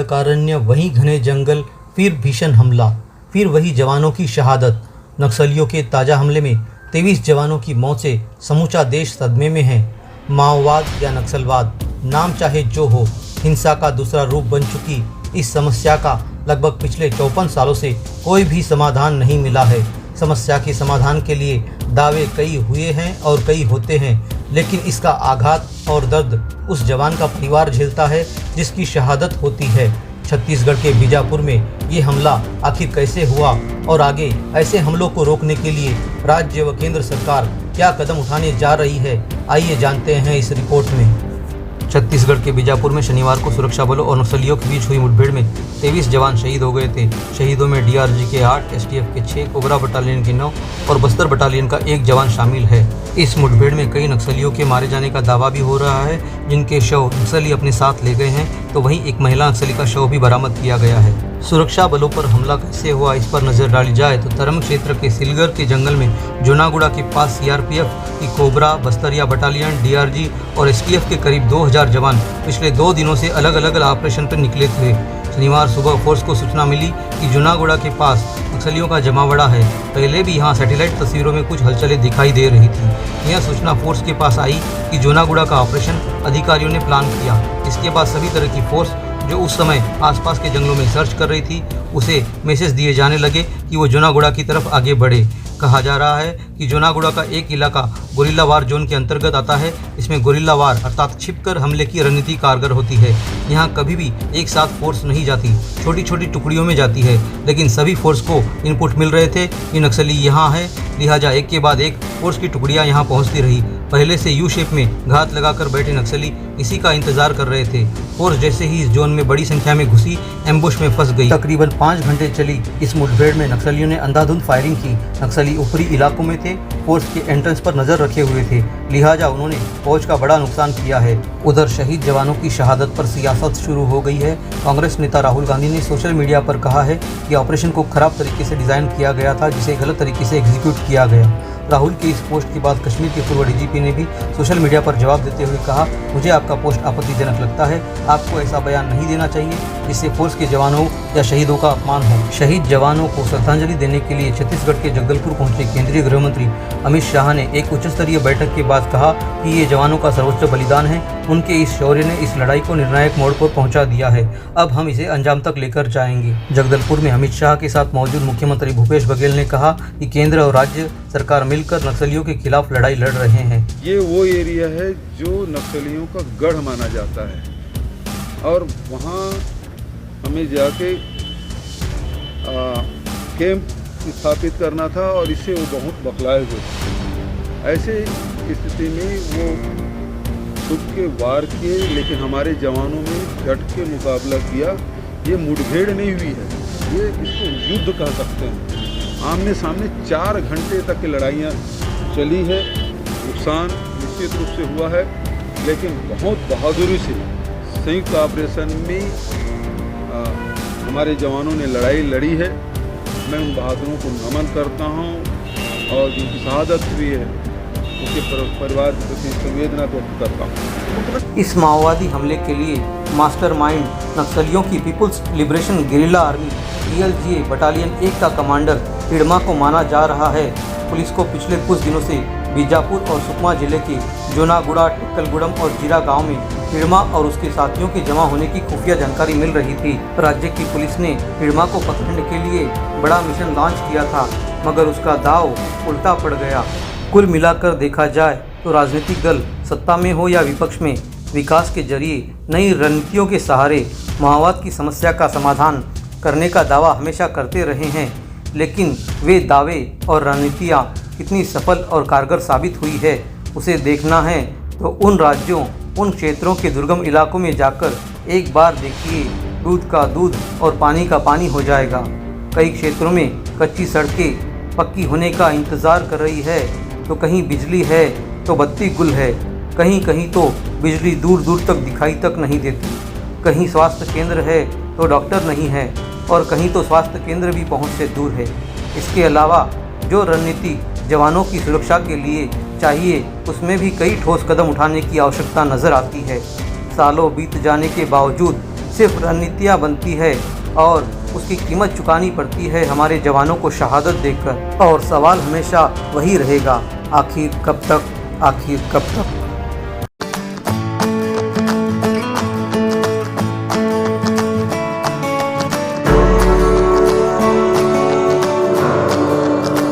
दंडकारण्य, वहीं घने जंगल, फिर भीषण हमला, फिर वही जवानों की शहादत। नक्सलियों के ताज़ा हमले में 23 जवानों की मौत से समूचा देश सदमे में है। माओवाद या नक्सलवाद, नाम चाहे जो हो, हिंसा का दूसरा रूप बन चुकी इस समस्या का लगभग पिछले 54 सालों से कोई भी समाधान नहीं मिला है। समस्या के समाधान के लिए दावे कई हुए हैं और कई होते हैं, लेकिन इसका आघात और दर्द उस जवान का परिवार झेलता है जिसकी शहादत होती है। छत्तीसगढ़ के बीजापुर में ये हमला आखिर कैसे हुआ और आगे ऐसे हमलों को रोकने के लिए राज्य व केंद्र सरकार क्या कदम उठाने जा रही है, आइए जानते हैं इस रिपोर्ट में। छत्तीसगढ़ के बीजापुर में शनिवार को सुरक्षा बलों और नक्सलियों के बीच हुई मुठभेड़ में 23 जवान शहीद हो गए थे। शहीदों में डीआरजी के 8, एसटीएफ के 6, कोबरा बटालियन के 9 और बस्तर बटालियन का 1 जवान शामिल है। इस मुठभेड़ में कई नक्सलियों के मारे जाने का दावा भी हो रहा है, जिनके शव नक्सली अपने साथ ले गए हैं, तो वहीं एक महिला नक्सली का शव भी बरामद किया गया है। सुरक्षा बलों पर हमला कैसे हुआ, इस पर नजर डाली जाए तो तरम क्षेत्र के सिलगर के जंगल में जोनागुड़ा के पास सीआरपीएफ की कोबरा, बस्तरिया बटालियन, डीआरजी और एसटीएफ के करीब 2000 जवान पिछले 2 दिनों से अलग अलग ऑपरेशन पर निकले थे। शनिवार सुबह फोर्स को सूचना मिली कि जोनागुड़ा के पास नक्सलियों का जमावड़ा है। पहले भी यहां सैटेलाइट तस्वीरों में कुछ हलचलें दिखाई दे रही थी। यह सूचना फोर्स के पास आई कि जोनागुड़ा का ऑपरेशन अधिकारियों ने प्लान किया। इसके बाद सभी तरह की फोर्स जो उस समय आसपास के जंगलों में सर्च कर रही थी, उसे मैसेज दिए जाने लगे कि वो जोनागुड़ा की तरफ आगे बढ़े। कहा जा रहा है कि जोनागुड़ा का एक इलाका गोरिल्ला वार जोन के अंतर्गत आता है। इसमें गोरिल्ला वार अर्थात छिपकर हमले की रणनीति कारगर होती है। यहाँ कभी भी एक साथ फोर्स नहीं जाती, छोटी छोटी टुकड़ियों में जाती है, लेकिन सभी फोर्स को इनपुट मिल रहे थे कि नक्सली यहाँ है, लिहाजा एक के बाद एक फोर्स की टुकड़ियाँ यहाँ पहुँचती रही। पहले से यू शेप में घात लगाकर बैठे नक्सली इसी का इंतजार कर रहे थे। फोर्स जैसे ही इस जोन में बड़ी संख्या में घुसी, एम्बुश में फंस गई। तकरीबन 5 घंटे चली इस मुठभेड़ में नक्सलियों ने अंधाधुंध फायरिंग की। नक्सली ऊपरी इलाकों में थे, फोर्स के एंट्रेंस पर नजर रखे हुए थे, लिहाजा उन्होंने फौज का बड़ा नुकसान किया है। उधर शहीद जवानों की शहादत पर सियासत शुरू हो गई है। कांग्रेस नेता राहुल गांधी ने सोशल मीडिया पर कहा है कि ऑपरेशन को खराब तरीके से डिजाइन किया गया था, जिसे गलत तरीके से एग्जीक्यूट किया गया। राहुल की इस पोस्ट के बाद कश्मीर के पूर्व डीजीपी ने भी सोशल मीडिया पर जवाब देते हुए कहा, मुझे आपका पोस्ट आपत्तिजनक लगता है। आपको ऐसा बयान नहीं देना चाहिए जिससे फोर्स के जवानों या शहीदों का अपमान हो। शहीद जवानों को श्रद्धांजलि देने के लिए छत्तीसगढ़ के जगदलपुर पहुंचे केंद्रीय गृह मंत्री अमित शाह ने एक उच्च स्तरीय बैठक के बाद कहा कि ये जवानों का सर्वोच्च बलिदान है। उनके इस शौर्य ने इस लड़ाई को निर्णायक मोड़ पर पहुंचा दिया है। अब हम इसे अंजाम तक लेकर जाएंगे। जगदलपुर में अमित शाह के साथ मौजूद मुख्यमंत्री भूपेश बघेल ने कहा कि केंद्र और राज्य सरकार मिलकर नक्सलियों के खिलाफ लड़ाई लड़ रहे हैं। ये वो एरिया है जो नक्सलियों का गढ़ माना जाता है और वहाँ हमें जाके कैंप स्थापित करना था और इससे वो बहुत बखलाए हुए थे। ऐसे स्थिति में वो खुद के वार किए, लेकिन हमारे जवानों ने डट के मुकाबला किया। ये मुठभेड़ नहीं हुई है, ये इसको युद्ध कह सकते हैं। आमने सामने 4 घंटे तक की लड़ाइयाँ चली है। नुकसान निश्चित रूप से हुआ है, लेकिन बहुत बहादुरी से संयुक्त ऑपरेशन में हमारे जवानों ने लड़ाई लड़ी है। मैं उन बहादुरों को नमन करता हूँ और जिनकी शहादत हुई है उनके परिवार के प्रति संवेदना व्यक्त करता हूँ। इस माओवादी हमले के लिए मास्टरमाइंड नक्सलियों की people's liberation guerrilla army PLGA battalion 1 का कमांडर हिड़मा को माना जा रहा है। पुलिस को पिछले कुछ दिनों से बीजापुर और सुकमा जिले के जोनागुड़ा, टिक्कलगुड़म और जीरा गांव में हिड़मा और उसके साथियों के जमा होने की खुफिया जानकारी मिल रही थी। राज्य की पुलिस ने हिड़मा को पकड़ने के लिए बड़ा मिशन लॉन्च किया था, मगर उसका दाव उल्टा पड़ गया। कुल मिलाकर देखा जाए तो राजनीतिक दल सत्ता में हो या विपक्ष में, विकास के जरिए नई रणनीतियों के सहारे माओवाद की समस्या का समाधान करने का दावा हमेशा करते रहे हैं, लेकिन वे दावे और रणनीतियाँ कितनी सफल और कारगर साबित हुई है, उसे देखना है तो उन राज्यों, उन क्षेत्रों के दुर्गम इलाकों में जाकर एक बार देखिए। दूध का दूध और पानी का पानी हो जाएगा। कई क्षेत्रों में कच्ची सड़कें पक्की होने का इंतज़ार कर रही है, तो कहीं बिजली है तो बत्ती गुल है, कहीं कहीं तो बिजली दूर दूर तक दिखाई तक नहीं देती। कहीं स्वास्थ्य केंद्र है तो डॉक्टर नहीं है, और कहीं तो स्वास्थ्य केंद्र भी पहुंच से दूर है। इसके अलावा जो रणनीति जवानों की सुरक्षा के लिए चाहिए, उसमें भी कई ठोस कदम उठाने की आवश्यकता नज़र आती है। सालों बीत जाने के बावजूद सिर्फ रणनीतियाँ बनती है और उसकी कीमत चुकानी पड़ती है हमारे जवानों को शहादत देकर। और सवाल हमेशा वही रहेगा, आखिर कब तक, आखिर कब तक।